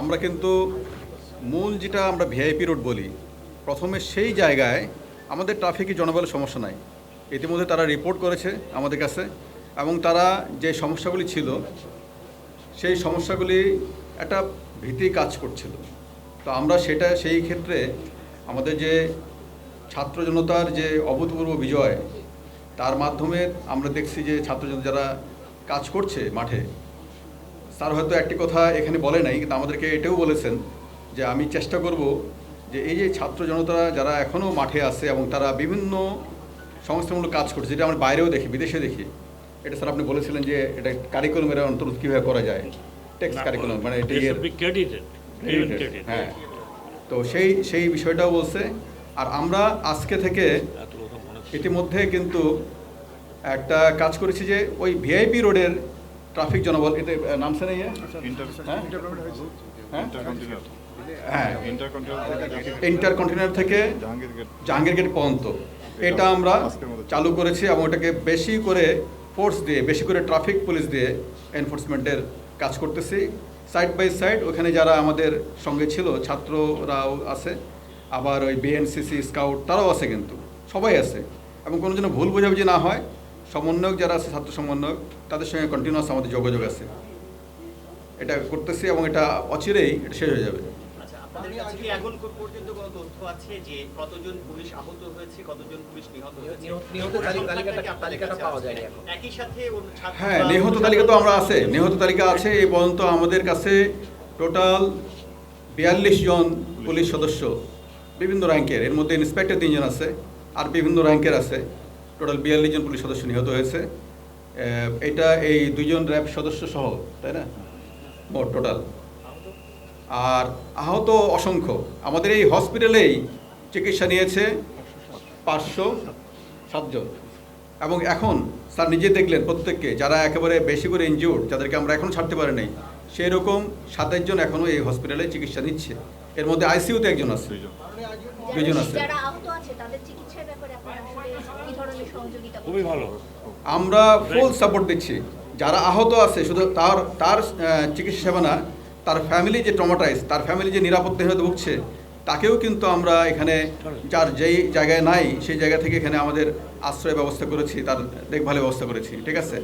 আমরা কিন্তু মূল যেটা আমরা ভিআইপি রোড বলি, প্রথমে সেই জায়গায় আমাদের ট্রাফিকের জনবলের সমস্যা নাই। ইতিমধ্যে তারা রিপোর্ট করেছে আমাদের কাছে, এবং তারা যে সমস্যাগুলি ছিল সেই সমস্যাগুলি একটা ভীতি কাজ করছিল। তো আমরা সেই ক্ষেত্রে আমাদের যে ছাত্র জনতার যে অভূতপূর্ব বিজয়, তার মাধ্যমে আমরা দেখছি যে ছাত্র জনতা যারা কাজ করছে মাঠে, স্যার হয়তো একটি কথা এখানে বলে নাই, কিন্তু আমাদেরকে এটাও বলেছেন যে আমি চেষ্টা করব যে এই যে ছাত্র জনতা যারা এখনও মাঠে আছে এবং তারা বিভিন্ন সংস্থামূলক কাজ করছে, যেটা আমরা বাইরেও দেখি, বিদেশে দেখি, এটা স্যার আপনি বলেছিলেন যে এটা কারিকুলামের অন্তর্ভুক্ত কীভাবে করা যায়, টেক্সট কারিকুলাম, মানে এটি হ্যাঁ। তো সেই বিষয়টাও বলছে। আর আমরা আজকে থেকে ইতিমধ্যে কিন্তু একটা কাজ করেছি যে ওই ভিআইপি রোডের ট্রাফিক জনবল, এতে নামছে না হ্যাঁ, ইন্টারকন্টিনেন্টাল থেকে জাহাঙ্গীর গেট পর্যন্ত এটা আমরা চালু করেছি, এবং ওটাকে বেশি করে ফোর্স দিয়ে, বেশি করে ট্রাফিক পুলিশ দিয়ে এনফোর্সমেন্টের কাজ করতেছি। সাইড বাই সাইড ওখানে যারা আমাদের সঙ্গে ছিল, ছাত্ররাও আছে, আবার ওই বিএনসিসি স্কাউট তারাও আছে, কিন্তু সবাই আছে, এবং কোনো যেন ভুল বোঝাবুঝি না হয়। সমন্বয়ক যারা আছে, ছাত্র সমন্বয়ক, তাদের সঙ্গে কন্টিনিউয়াস আমাদের যোগাযোগ আছে। এটা করতেছি এবং এটা অচিরেই এটা শেষ হয়ে যাবে। এখন পর্যন্ত কোনো তথ্য আছে যে কতজন পুলিশ আহত হয়েছে, কতজন পুলিশ নিহত হয়েছে? তালিকাটা পাওয়া যায় এখন। একই সাথে হ্যাঁ, নিহত তালিকা তো আমরা আছে, নিহত তালিকা আছে। এই পর্যন্ত আমাদের কাছে টোটাল 42 জন পুলিশ সদস্য, বিভিন্ন র্যাঙ্কের, এর মধ্যে ইন্সপেক্টর 3 জন আছে, আর বিভিন্ন র্যাঙ্কের আছে। টোটাল 42 জন পুলিশ সদস্য নিহত হয়েছে। এটা এই 2 জন র্যাব সদস্য সহ, তাই না, মোট টোটাল। আর আহত অসংখ্য। আমাদের এই হসপিটালেই চিকিৎসা নিয়েছে 507 জন, এবং এখন স্যার নিজে দেখলেন প্রত্যেককে, যারা একেবারে বেশি করে ইনজিউর্ড, যাদেরকে আমরা এখন ছাড়তে পারি নাই, সেই রকম 27 জন এখনও এই হসপিটালে চিকিৎসা নিচ্ছে। এর মধ্যে আইসিইউতে 1 জন আছে, 2 জন আছে। খুবই ভালো, আমরা ফুল সাপোর্ট দিচ্ছি। যারা আহত আছে, শুধু তার চিকিৎসা সেবা না, তার ফ্যামিলি যে ট্রমাটাইজ, তার ফ্যামিলি যে নিরাপত্তাহীনতা ভুগছে, তাকেও কিন্তু আমরা এখানে, যার যেই জায়গায় নাই সেই জায়গা থেকে এখানে আমাদের আশ্রয় ব্যবস্থা করেছি, তার দেখভালের ব্যবস্থা করেছি। ঠিক আছে।